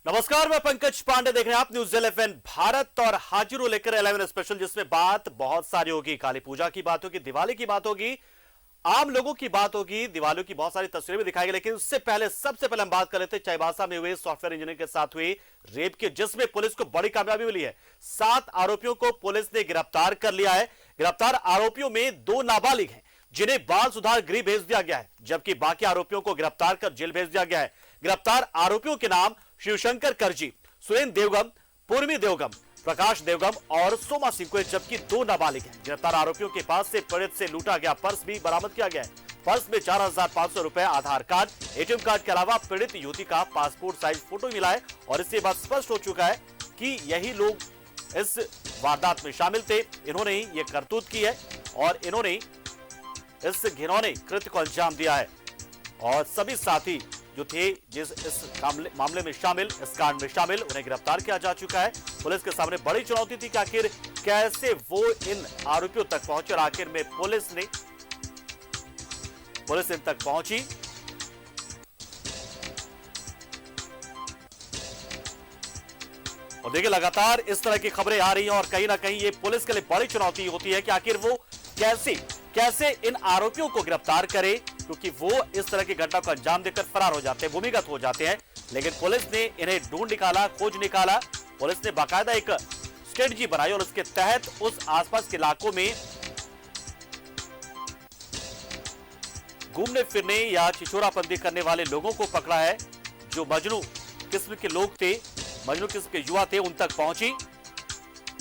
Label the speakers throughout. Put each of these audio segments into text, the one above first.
Speaker 1: नमस्कार, मैं पंकज पांडे, देख रहे हैं आप न्यूज 11 भारत और हाजिर हूं लेकर 11 स्पेशल, जिसमें बात बहुत सारी होगी। काली पूजा की बात होगी, दिवाली की बात होगी, आम लोगों की बात होगी, दिवाली की बहुत सारी तस्वीरें भी दिखाई गई। लेकिन उससे पहले सबसे पहले हम बात कर लेते हैं चाईबासा में हुए सॉफ्टवेयर इंजीनियर के साथ हुई रेप की, जिसमें पुलिस को बड़ी कामयाबी मिली है। 7 आरोपियों को पुलिस ने गिरफ्तार कर लिया है। गिरफ्तार आरोपियों में 2 नाबालिग हैं जिन्हें बाल सुधार गृह भेज दिया गया है, जबकि बाकी आरोपियों को गिरफ्तार कर जेल भेज दिया गया है। गिरफ्तार आरोपियों के नाम शिवशंकर करजी, सुरेंद्र देवगम, पूर्वी देवगम, प्रकाश देवगम और सोमा सिंह को, जबकि 2 नाबालिग हैं। गिरफ्तार आरोपियों के पास से पीड़ित से लूटा गया पर्स भी बरामद किया गया है। पर्स में 4,500 रुपए, आधार कार्ड, एटीएम कार्ड के अलावा पीड़ित युवती का पासपोर्ट साइज फोटो मिला है। और इससे बात स्पष्ट हो चुका है कि यही लोग इस वारदात में शामिल थे। इन्होंने ही यह करतूत की है और इन्होंने इस घिनौने कृत्य को अंजाम दिया है। और सभी साथी जो थे इस मामले में शामिल, इस कांड में शामिल, उन्हें गिरफ्तार किया जा चुका है। पुलिस के सामने बड़ी चुनौती थी कि आखिर कैसे वो इन आरोपियों तक पहुंचे, और आखिर में पुलिस इन तक पहुंची। और देखिए, लगातार इस तरह की खबरें आ रही हैं और कहीं ना कहीं ये पुलिस के लिए बड़ी चुनौती होती है कि आखिर वो कैसे इन आरोपियों को गिरफ्तार करे, क्योंकि वो इस तरह की घटना को अंजाम देकर फरार हो जाते हैं, भूमिगत हो जाते हैं। लेकिन पुलिस ने इन्हें ढूंढ निकाला, खोज निकाला। पुलिस ने बाकायदा एक स्ट्रेटजी बनाई और उसके तहत उस आसपास के इलाकों में घूमने फिरने या छिछोरापंती करने वाले लोगों को पकड़ा है। जो मजनू किस्म के लोग थे, मजनू किस्म के युवा थे, उन तक पहुंची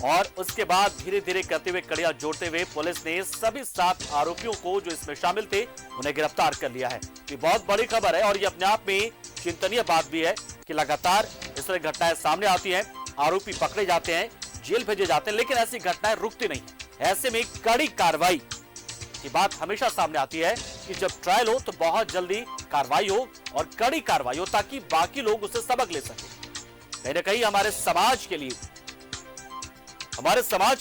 Speaker 1: और उसके बाद धीरे धीरे करते हुए, कड़ियां जोड़ते हुए पुलिस ने सभी 7 आरोपियों को जो इसमें शामिल थे उन्हें गिरफ्तार कर लिया है। ये बहुत बड़ी खबर है और ये अपने आप में चिंतनीय बात भी है कि लगातार इस तरह घटनाएं सामने आती हैं, आरोपी पकड़े जाते हैं, जेल भेजे जाते हैं, लेकिन ऐसी घटनाएं रुकती नहीं है। ऐसे में कड़ी कार्रवाई की बात हमेशा सामने आती है कि जब ट्रायल हो तो बहुत जल्दी कार्रवाई हो और कड़ी कार्रवाई हो, ताकि बाकी लोग उससे सबक ले सके। कहीं ना कहीं हमारे समाज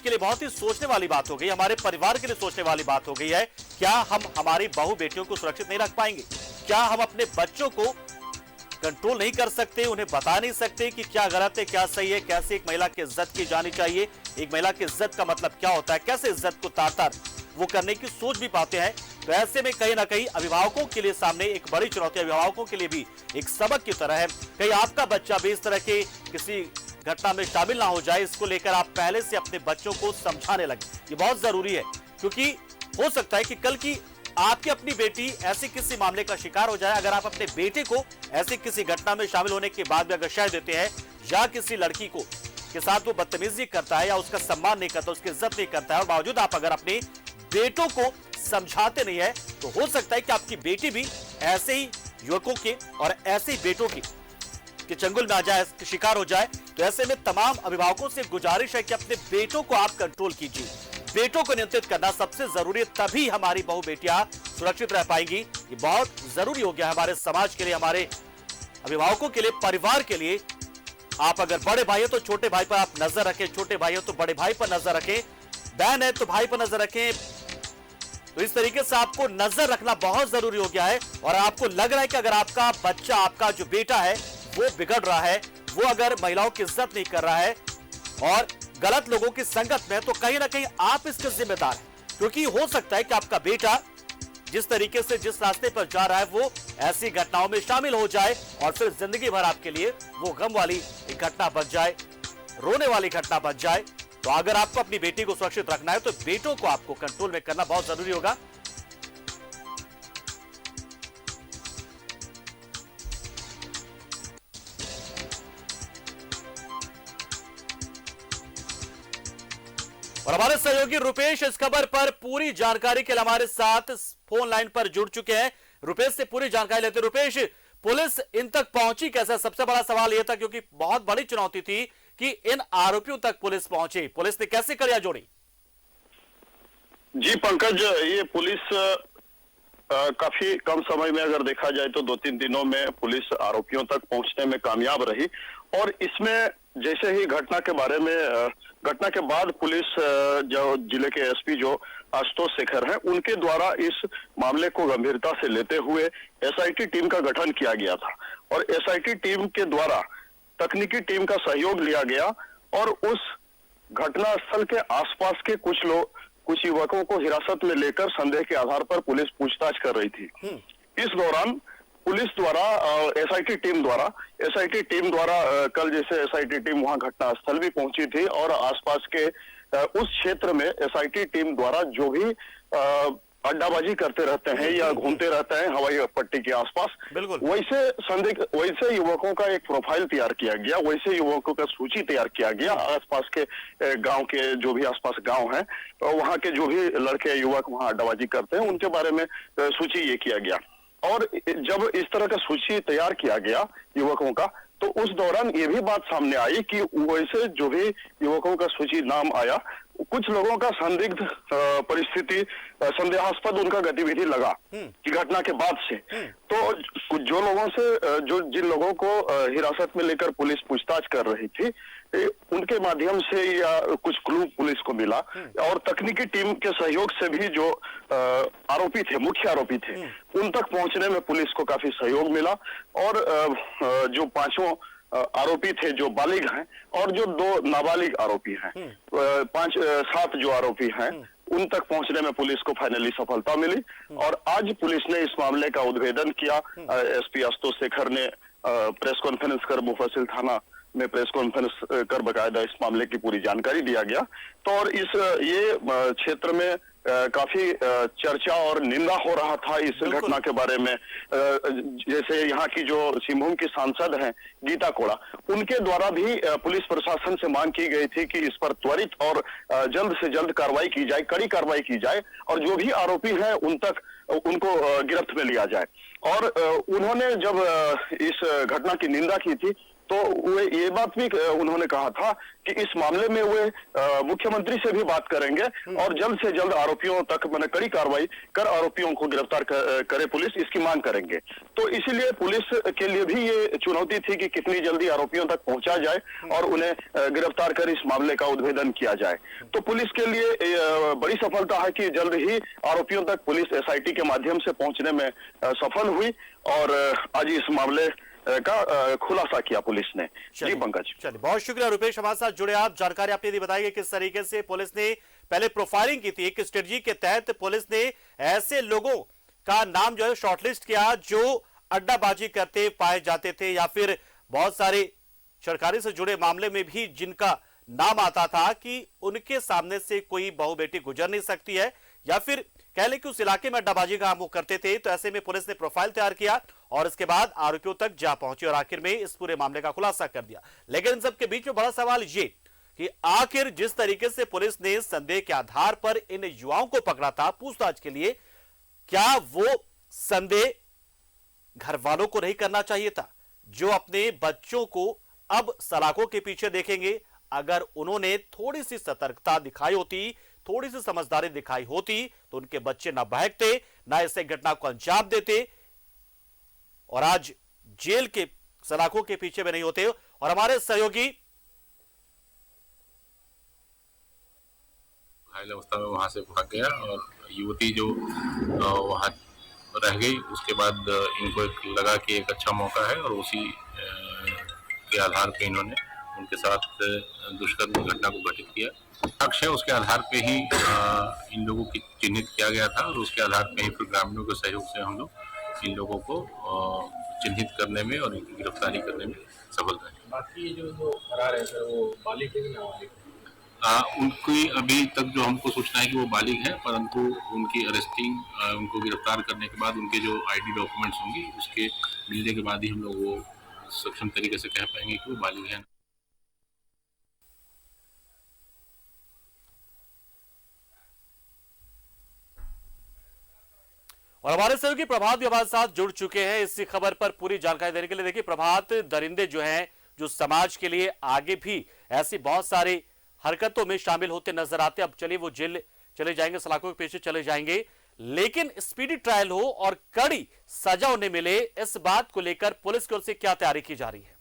Speaker 1: के लिए बहुत ही सोचने वाली बात हो गई, हमारे परिवार के लिए सोचने वाली बात हो गई है। क्या हम हमारी बहू बेटियों को सुरक्षित नहीं रख पाएंगे? क्या हम अपने बच्चों को कंट्रोल नहीं कर सकते, उन्हें बता नहीं सकते कि क्या गलत है, क्या सही है, कैसे एक महिला की इज्जत की जानी चाहिए, एक महिला की इज्जत का मतलब क्या होता है, कैसे इज्जत को तार-तार वो करने की सोच भी पाते हैं? तो ऐसे में कहीं ना कहीं अभिभावकों के लिए सामने एक बड़ी चुनौती, अभिभावकों के लिए भी एक सबक की तरह है। कहीं आपका बच्चा भी इस तरह के किसी घटना में शामिल ना हो जाए, इसको लेकर आप पहले से अपने बच्चों को समझाने लगे। ये बहुत जरूरी है, क्योंकि हो सकता है कि कल की आपकी अपनी बेटी ऐसे किसी मामले का शिकार हो जाए। अगर आप अपने बेटे को ऐसी किसी घटना में शामिल होने के बाद भी अगर शय देते हैं, या किसी लड़की को के साथ वो बदतमीजी करता है या उसका सम्मान नहीं करता, उसकी इज्जत नहीं करता है, और बावजूद आप अगर अपने बेटों को समझाते नहीं है, तो हो सकता है कि आपकी बेटी भी ऐसे ही युवकों के और ऐसे ही बेटों की चंगुल में आ जाए, शिकार हो जाए। तो ऐसे में तमाम अभिभावकों से गुजारिश है कि अपने बेटों को आप कंट्रोल कीजिए। बेटों को नियंत्रित करना सबसे जरूरी है, तभी हमारी बहु बेटियां सुरक्षित रह पाएंगी। ये बहुत जरूरी हो गया है हमारे समाज के लिए, हमारे अभिभावकों के लिए, परिवार के लिए। आप अगर बड़े भाई हो तो छोटे भाई पर आप नजर रखें, छोटे भाई हो तो बड़े भाई पर नजर रखें, बहन है तो भाई पर नजर रखें। तो इस तरीके से आपको नजर रखना बहुत जरूरी हो गया है। और आपको लग रहा है कि अगर आपका बच्चा, आपका जो बेटा है वो बिगड़ रहा है, वो अगर महिलाओं की इज्जत नहीं कर रहा है और गलत लोगों की संगत में, तो कहीं ना कहीं आप इसके जिम्मेदार हैं। क्योंकि हो सकता है कि आपका बेटा जिस तरीके से, जिस रास्ते पर जा रहा है, वो ऐसी घटनाओं में शामिल हो जाए और फिर जिंदगी भर आपके लिए वो गम वाली एक घटना बन जाए, रोने वाली घटना बन जाए। तो अगर आपको अपनी बेटी को सुरक्षित रखना है तो बेटों को आपको कंट्रोल में करना बहुत जरूरी होगा। और हमारे सहयोगी रुपेश इस खबर पर पूरी जानकारी के लिए हमारे साथ फोन लाइन पर जुड़ चुके हैं। रुपेश से पूरी जानकारी लेते। रुपेश, पुलिस इन तक पहुंची कैसे? सबसे बड़ा सवाल यह था, क्योंकि बहुत बड़ी चुनौती थी कि इन आरोपियों तक पुलिस पहुंची। पुलिस ने कैसे कड़ियां जोड़ी?
Speaker 2: जी पंकज, ये पुलिस काफी कम समय में अगर देखा जाए तो 2-3 दिनों में पुलिस आरोपियों तक पहुंचने में कामयाब रही। और इसमें जैसे ही घटना के बाद पुलिस, जो जिले के एसपी जो आशुतोष शेखर हैं, उनके द्वारा इस मामले को गंभीरता से लेते हुए एसआईटी टीम का गठन किया गया था। और एसआईटी टीम के द्वारा तकनीकी टीम का सहयोग लिया गया और उस घटना स्थल के आसपास के कुछ युवकों को हिरासत में लेकर संदेह के आधार पर पुलिस पूछताछ कर रही थी। इस दौरान पुलिस द्वारा एसआईटी टीम द्वारा कल जैसे एसआईटी टीम वहां घटना स्थल भी पहुंची थी और आसपास के उस क्षेत्र में एसआईटी टीम द्वारा जो भी अड्डाबाजी करते रहते हैं या घूमते रहते हैं हवाई पट्टी के आसपास, वैसे युवकों का एक प्रोफाइल तैयार किया गया, वैसे युवकों का सूची तैयार किया गया। आसपास के गांव के जो भी आसपास गांव हैं वहां के जो भी लड़के युवक वहां अड्डाबाजी करते हैं उनके बारे में सूची ये किया गया। और जब इस तरह का सूची तैयार किया गया युवकों का, तो उस दौरान ये भी बात सामने आई कि वैसे जो भी युवकों का सूची नाम आया, कुछ लोगों का संदिग्ध परिस्थिति, संदेहास्पद उनका गतिविधि लगा कि घटना के बाद से। तो जिन लोगों को हिरासत में लेकर पुलिस पूछताछ कर रही थी, उनके माध्यम से या कुछ क्लू पुलिस को मिला और तकनीकी टीम के सहयोग से भी जो मुख्य आरोपी थे, उन तक पहुंचने में पुलिस को काफी सहयोग मिला। और जो पांचों आरोपी थे जो बालिग हैं और जो 2 नाबालिग आरोपी हैं, 7 जो आरोपी हैं, उन तक पहुंचने में पुलिस को फाइनली सफलता मिली। और आज पुलिस ने इस मामले का उद्भेदन किया। एसपी आशुतोष शेखर ने प्रेस कॉन्फ्रेंस कर मुफस्सिल थाना में प्रेस कॉन्फ्रेंस कर बकायदा इस मामले की पूरी जानकारी दिया गया। तो और ये क्षेत्र में काफी चर्चा और निंदा हो रहा था इस घटना के बारे में। जैसे यहाँ की जो सिंहभूम की सांसद हैं गीता कोड़ा, उनके द्वारा भी पुलिस प्रशासन से मांग की गई थी कि इस पर त्वरित और जल्द से जल्द कार्रवाई की जाए, कड़ी कार्रवाई की जाए और जो भी आरोपी हैं उनको गिरफ्त में लिया जाए। और उन्होंने जब इस घटना की निंदा की थी तो वे ये बात भी उन्होंने कहा था कि इस मामले में वे मुख्यमंत्री से भी बात करेंगे और जल्द से जल्द आरोपियों तक कड़ी कार्रवाई कर आरोपियों को गिरफ्तार करे पुलिस, इसकी मांग करेंगे। तो इसीलिए पुलिस के लिए भी ये चुनौती थी कि कितनी जल्दी आरोपियों तक पहुंचा जाए और उन्हें गिरफ्तार कर इस मामले का उद्भेदन किया जाए। तो पुलिस के लिए बड़ी सफलता है कि जल्द ही आरोपियों तक पुलिस एसआईटी के माध्यम से पहुंचने में सफल हुई और आज इस मामले का खुलासा किया पुलिस ने। जी पंकज,
Speaker 1: चलिए बहुत शुक्रिया रुपेश, हमारे साथ जुड़े आप। जानकारी आपने दी, बताइए किस तरीके से पुलिस ने पहले प्रोफाइलिंग की थी, एक स्ट्रेटजी के तहत पुलिस ने ऐसे लोगों का नाम जो है शॉर्टलिस्ट किया जो अड्डाबाजी करते पाए जाते थे या फिर बहुत सारे सरकारी से जुड़े मामले में भी जिनका नाम आता था कि उनके सामने से कोई बहू बेटी गुजर नहीं सकती है या फिर कह लें कि उस इलाके में अड्डाबाजी का काम करते थे। तो ऐसे में पुलिस ने प्रोफाइल तैयार किया और इसके बाद आरोपियों तक जा पहुंची और आखिर में इस पूरे मामले का खुलासा कर दिया। लेकिन इन सबके बीच में बड़ा सवाल ये कि आखिर जिस तरीके से पुलिस ने संदेह के आधार पर इन युवाओं को पकड़ा था पूछताछ के लिए, क्या वो संदेह घर वालों को नहीं करना चाहिए था जो अपने बच्चों को अब सलाखों के पीछे देखेंगे? अगर उन्होंने थोड़ी सी सतर्कता दिखाई होती, थोड़ी सी समझदारी दिखाई होती तो उनके बच्चे ना बहकते, ना इस घटना को अंजाम देते और आज जेल के सलाखों के पीछे में नहीं होते। और हमारे सहयोगी
Speaker 3: घायल अवस्था में वहां से भाग गया और युवती जो वहां रह गई, उसके बाद इनको लगा कि एक अच्छा मौका है और उसी के आधार पे इन्होंने उनके साथ दुष्कर्म घटना को घटित किया। साक्ष्य है उसके आधार पे ही इन लोगों की चिन्हित किया गया था और उसके आधार पे ही फिर ग्रामीणों के सहयोग से हम लोग इन लोगों को चिन्हित करने में और इनकी गिरफ्तारी करने में सफल रहे।
Speaker 4: बाकी जो फरार है सर, वो बालिग है कि नाबालिग?
Speaker 3: उनकी अभी तक जो हमको सूचना है कि वो बालिग है, परंतु उनकी अरेस्टिंग, उनको गिरफ्तार करने के बाद उनके जो आईडी डॉक्यूमेंट्स होंगे उसके मिलने के बाद ही हम लोग वो सक्षम तरीके से कह पाएंगे कि वो बालिग है।
Speaker 1: और हमारे सहयोगी प्रभात भी हमारे साथ जुड़ चुके हैं इस खबर पर पूरी जानकारी देने के लिए। देखिए प्रभात, दरिंदे जो हैं जो समाज के लिए आगे भी ऐसी बहुत सारी हरकतों में शामिल होते नजर आते, अब चलिए वो जेल चले जाएंगे, सलाखों के पीछे चले जाएंगे, लेकिन स्पीडी ट्रायल हो और कड़ी सजा उन्हें मिले, इस बात को लेकर पुलिस की ओर से क्या तैयारी की जा रही है?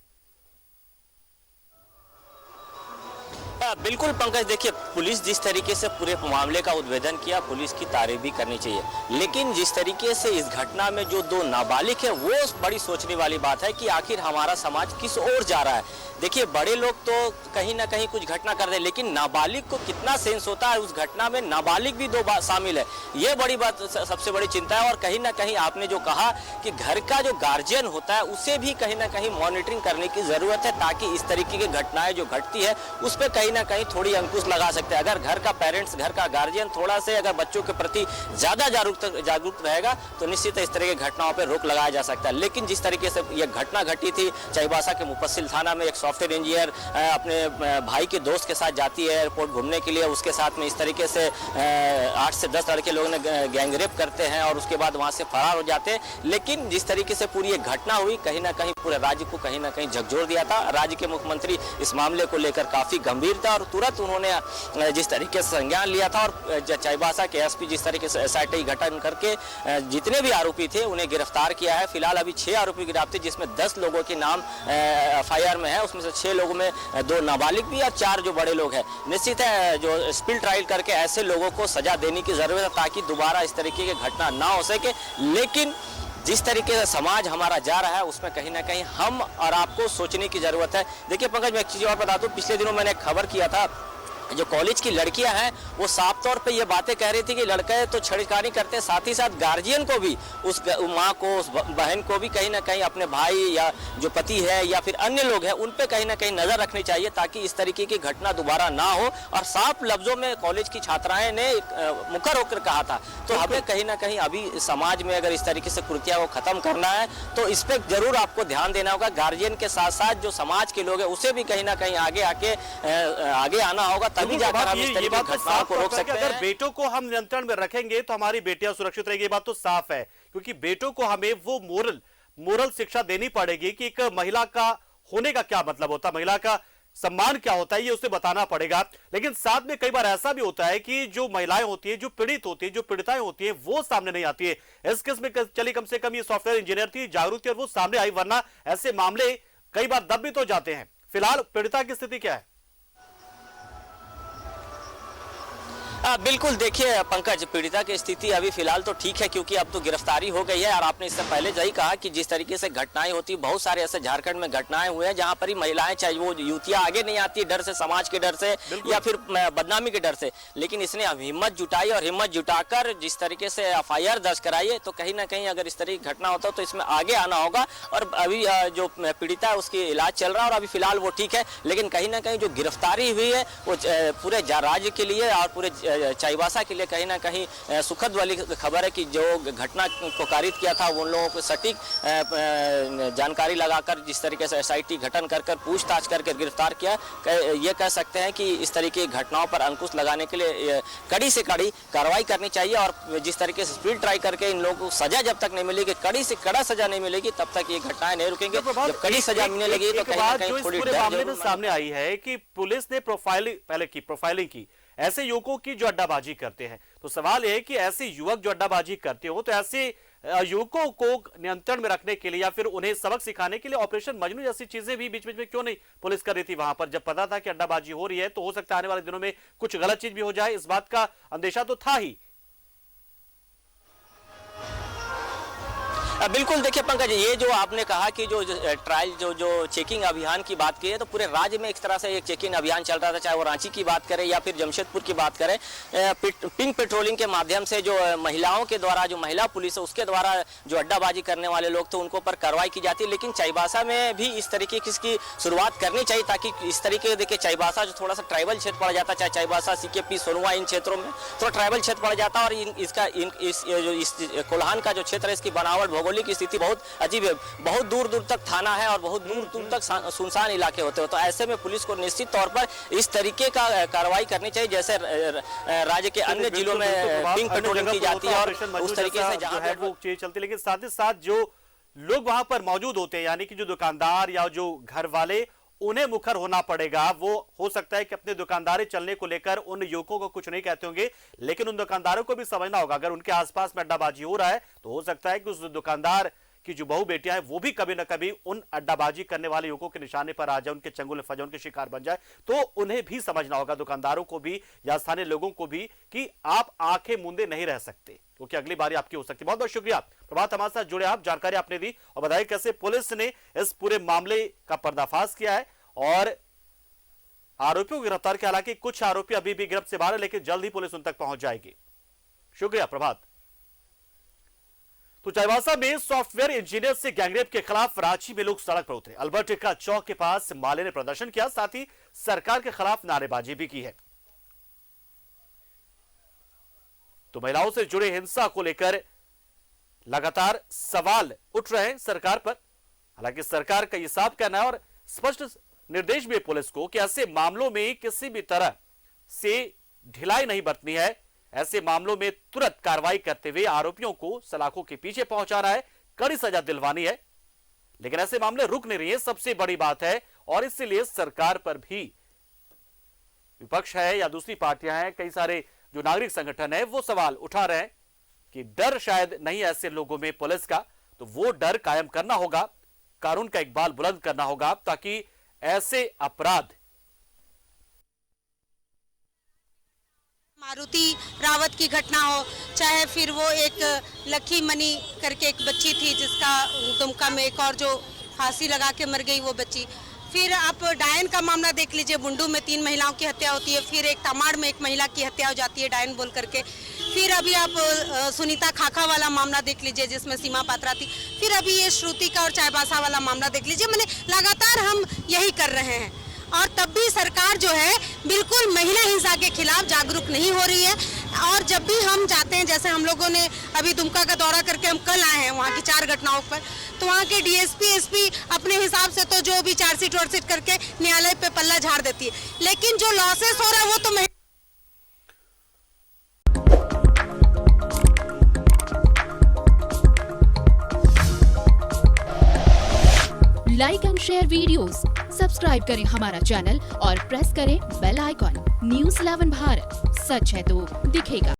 Speaker 5: बिल्कुल पंकज, देखिए पुलिस जिस तरीके से पूरे मामले का उद्भेदन किया, पुलिस की तारीफ भी करनी चाहिए, लेकिन जिस तरीके से इस घटना में जो 2 नाबालिग है वो बड़ी सोचने वाली बात है कि आखिर हमारा समाज किस ओर जा रहा है। देखिए बड़े लोग तो कहीं ना कहीं कुछ घटना कर दे, लेकिन नाबालिग को कितना सेंस होता है उस घटना में, नाबालिग भी दो शामिल है, ये बड़ी बात सबसे बड़ी चिंता है। और कहीं ना कहीं आपने जो कहा कि घर का जो गार्जियन होता है उसे भी कहीं ना कहीं मॉनिटरिंग करने की जरूरत है, ताकि इस तरीके की घटनाएं जो घटती है उस पर कहीं ना कहीं थोड़ी अंकुश लगा सकते हैं। अगर घर का पेरेंट्स, घर का गार्जियन थोड़ा से अगर बच्चों के प्रति ज्यादा जागरूक रहेगा तो निश्चित इस तरह की घटनाओं पर रोक लगाया जा सकता है। लेकिन जिस तरीके से यह घटना घटी थी चाईबासा के मुफस्सिल थाना में, एक सॉफ्टवेयर इंजीनियर अपने भाई के दोस्त के साथ जाती है एयरपोर्ट घूमने के लिए, उसके साथ में इस तरीके से 8 से 10 लड़के लोगों ने गैंगरेप करते हैं और उसके बाद वहां से फरार हो जाते हैं। लेकिन जिस तरीके से पूरी एक घटना हुई, कहीं ना कहीं पूरे राज्य को कहीं ना कहीं झकझोर दिया था। राज्य के मुख्यमंत्री इस मामले को लेकर काफी गंभीर था और तुरंत उन्होंने जिस तरीके से संज्ञान लिया था और चाईबासा के एसपी जिस तरीके से SIT गठन करके जितने भी आरोपी थे उन्हें गिरफ्तार किया है। फिलहाल अभी 6 आरोपी गिरफ्तार, जिसमें 10 लोगों के नाम FIR में है, उसमें से 6 लोगों में 2 नाबालिग भी और 4 जो बड़े लोग हैं। निश्चित है जो स्पिल ट्रायल करके ऐसे लोगों को सजा देने की जरूरत है ताकि दोबारा इस तरीके की घटना ना हो सके। लेकिन जिस तरीके से समाज हमारा जा रहा है उसमें कहीं ना कहीं हम और आपको सोचने की जरूरत है। देखिए पंकज, मैं एक चीज और बता दूं, पिछले दिनों मैंने एक खबर किया था, जो कॉलेज की लड़कियां हैं वो साफ तौर पे ये बातें कह रही थी कि लड़के तो छेड़खानी करते हैं, साथ ही साथ गार्जियन को भी, उस माँ को, उस बहन को भी कहीं ना कहीं अपने भाई या जो पति है या फिर अन्य लोग हैं उन पे कहीं ना कहीं नजर रखनी चाहिए ताकि इस तरीके की घटना दोबारा ना हो। और साफ लफ्जों में कॉलेज की छात्राएं ने मुखर होकर कहा था। तो हमें कहीं ना कहीं अभी समाज में अगर इस तरीके से कुरीतियों को खत्म करना है तो इस पर जरूर आपको ध्यान देना होगा। गार्जियन के साथ साथ जो समाज के लोग हैं उसे भी कहीं ना कहीं आगे आना होगा, तभी जाकर हम इस तरीके की घटनाओं को रोक सकते हैं।
Speaker 1: अगर बेटों को हम नियंत्रण में रखेंगे तो हमारी बेटियां सुरक्षित रहेगी, ये बात तो साफ है। क्योंकि बेटों को हमें वो मोरल शिक्षा देनी पड़ेगी कि एक महिला का होने का क्या मतलब होता है, महिला का सम्मान क्या होता है, ये उसे बताना पड़ेगा। लेकिन साथ में कई बार ऐसा भी होता है कि जो महिलाएं होती है, जो पीड़ित होती है, जो पीड़िताएं होती है, वो सामने नहीं आती है। इस केस में चली कम से कम ये सॉफ्टवेयर इंजीनियर थी, जागरूक थी और वो सामने आई, वरना ऐसे मामले कई बार दब भी तो जाते हैं। फिलहाल पीड़िता की स्थिति क्या है?
Speaker 5: बिल्कुल, देखिए पंकज, पीड़िता की स्थिति अभी फिलहाल तो ठीक है क्योंकि अब तो गिरफ्तारी हो गई है। और आपने इससे पहले यही कहा कि जिस तरीके से घटनाएं होती, बहुत सारे ऐसे झारखंड में घटनाएं हुए हैं जहां पर ही महिलाएं, चाहे वो युवतियां आगे नहीं आती डर से, समाज के डर से या फिर बदनामी के डर से, लेकिन इसने अब हिम्मत जुटाई और हिम्मत जुटाकर जिस तरीके से FIR दर्ज कराई है, तो कहीं ना कहीं अगर इस तरह की घटना होता तो इसमें आगे आना होगा। और अभी जो पीड़िता है उसकी इलाज चल रहा है और अभी फिलहाल वो ठीक है। लेकिन कहीं ना कहीं जो गिरफ्तारी हुई है वो पूरे राज्य के लिए और पूरे चाईबासा के लिए कहीं ना कहीं सुखद वाली खबर है कि जो घटना को कारित किया था उन लोगों को सटीक जानकारी लगाकर जिस तरीके से SIT गठन कर पूछताछ करके गिरफ्तार किया। ये कह सकते हैं कि इस तरीके की घटनाओं पर अंकुश लगाने के लिए कड़ी से कड़ी कार्रवाई करनी चाहिए। और जिस तरीके से स्पीड ट्राई करके इन लोगों को सजा जब तक नहीं मिलेगी, कड़ी से कड़ा सजा नहीं मिलेगी, तब तक ये घटनाएं नहीं रुकेंगे। जब कड़ी सजा मिलने लगी तो कहीं ना कहीं थोड़ी
Speaker 1: मामले में सामने आई है कि पुलिस ने प्रोफाइलिंग की ऐसे युवकों की जो अड्डाबाजी करते हैं। तो सवाल यह है कि ऐसे युवक जो अड्डाबाजी करते हो तो ऐसे युवकों को नियंत्रण में रखने के लिए या फिर उन्हें सबक सिखाने के लिए ऑपरेशन मजनू जैसी चीजें भी बीच बीच में क्यों नहीं पुलिस कर रही थी वहां पर, जब पता था कि अड्डाबाजी हो रही है। तो हो सकता है आने वाले दिनों में कुछ गलत चीज भी हो जाए, इस बात का अंदेशा तो था ही।
Speaker 5: बिल्कुल, देखिए पंकज, ये जो आपने कहा कि जो ट्रायल जो चेकिंग अभियान की बात की है, तो पूरे राज्य में एक तरह से एक चेकिंग अभियान चल रहा था, चाहे वो रांची की बात करें या फिर जमशेदपुर की बात करें। पिंक पेट्रोलिंग के माध्यम से जो महिलाओं के द्वारा, जो महिला पुलिस है उसके द्वारा जो अड्डाबाजी करने वाले लोग थे उनको ऊपर कार्रवाई की जाती है। लेकिन चाईबासा में भी इस तरीके की इसकी शुरुआत करनी चाहिए ताकि इस तरीके, देखिए चाईबासा जो थोड़ा सा ट्राइबल क्षेत्र पड़ जाता है, चाहे चाईबासा, CKP, सोनुआ, इन क्षेत्रों में थोड़ा ट्राइबल क्षेत्र पड़ जाता है। और इस कोल्हान का जो क्षेत्र है इसकी बनावट, भौगोलिक स्थिति बहुत अजीब है। बहुत दूर दूर तक थाना है और बहुत दूर दूर तक सुनसान इलाके होते हो। तो ऐसे में पुलिस को निश्चित तौर पर इस तरीके का कार्रवाई करनी चाहिए जैसे राज्य के अन्य जिलों में पिंक पेट्रोलिंग की जाती है और उस तरीके से जहां
Speaker 1: है वो चीज चलती है। लेकिन साथ ही साथ जो लोग वहां पर मौजूद होते हैं, यानी कि जो दुकानदार या जो घर वाले, उन्हें मुखर होना पड़ेगा। वो हो सकता है कि अपने दुकानदारी चलने को लेकर उन युवकों को कुछ नहीं कहते होंगे, लेकिन उन दुकानदारों को भी समझना होगा अगर उनके आसपास में अड्डाबाजी हो रहा है तो हो सकता है कि उस दुकानदार कि जो बहु बेटियां हैं वो भी कभी ना कभी उन अड्डाबाजी करने वाले युवकों के निशाने पर आ जाए, उनके चंगुल फंसे, उनके शिकार बन जाए। तो उन्हें भी समझना होगा, दुकानदारों को भी या स्थानीय लोगों को भी, कि आप आंखें मूंदे नहीं रह सकते क्योंकि अगली बारी आपकी हो सकती है। बहुत बहुत शुक्रिया प्रभात, हमारे साथ जुड़े आप, जानकारी आपने दी और बताया कैसे पुलिस ने इस पूरे मामले का पर्दाफाश किया है और आरोपियों की गिरफ्तार की, हालांकि कुछ आरोपी अभी भी गिरफ्त से बाहर है, लेकिन जल्द ही पुलिस उन तक पहुंच जाएगी। शुक्रिया प्रभात। तो चाईबासा में सॉफ्टवेयर इंजीनियर से गैंगरेप के खिलाफ रांची में लोग सड़क पर उतरे। अल्बर्ट एक्का चौक के पास माले ने प्रदर्शन किया, साथ ही सरकार के खिलाफ नारेबाजी भी की है। तो महिलाओं से जुड़े हिंसा को लेकर लगातार सवाल उठ रहे हैं सरकार पर। हालांकि सरकार का यह साफ कहना है और स्पष्ट निर्देश भी पुलिस को कि ऐसे मामलों में किसी भी तरह से ढिलाई नहीं बरतनी है। ऐसे मामलों में तुरंत कार्रवाई करते हुए आरोपियों को सलाखों के पीछे पहुंचाना है, कड़ी सजा दिलवानी है। लेकिन ऐसे मामले रुक नहीं रही है, सबसे बड़ी बात है। और इसलिए सरकार पर भी विपक्ष है या दूसरी पार्टियां हैं, कई सारे जो नागरिक संगठन है वो सवाल उठा रहे हैं कि डर शायद नहीं ऐसे लोगों में पुलिस का, तो वो डर कायम करना होगा, कानून का इकबाल बुलंद करना होगा, ताकि ऐसे अपराध।
Speaker 6: मारुति रावत की घटना हो, चाहे फिर वो एक लकी मनी करके एक बच्ची थी जिसका दुमका में एक और जो फांसी लगा के मर गई वो बच्ची, फिर आप डायन का मामला देख लीजिए, बुंडू में 3 महिलाओं की हत्या होती है, फिर एक तमाड़ में एक महिला की हत्या हो जाती है डायन बोल करके, फिर अभी आप सुनीता खाखा वाला मामला देख लीजिए जिसमें सीमा पात्रा थी, फिर अभी ये श्रुति का और चाईबासा वाला मामला देख लीजिए। मैंने लगातार हम यही कर रहे हैं और तब भी सरकार जो है बिल्कुल महिला हिंसा के खिलाफ जागरूक नहीं हो रही है। और जब भी हम जाते हैं, जैसे हम लोगों ने अभी दुमका का दौरा करके हम कल आए हैं वहाँ की 4 घटनाओं पर, तो वहाँ के डीएसपी एसपी अपने हिसाब से तो जो भी चार्जशीट वार्जशीट करके न्यायालय पे पल्ला झाड़ देती है, लेकिन जो लॉसेस हो रहा है वो तो
Speaker 7: like and share videos, subscribe करें हमारा चैनल और प्रेस करें बेल आइकॉन। न्यूज़ 11 भारत, सच है तो दिखेगा।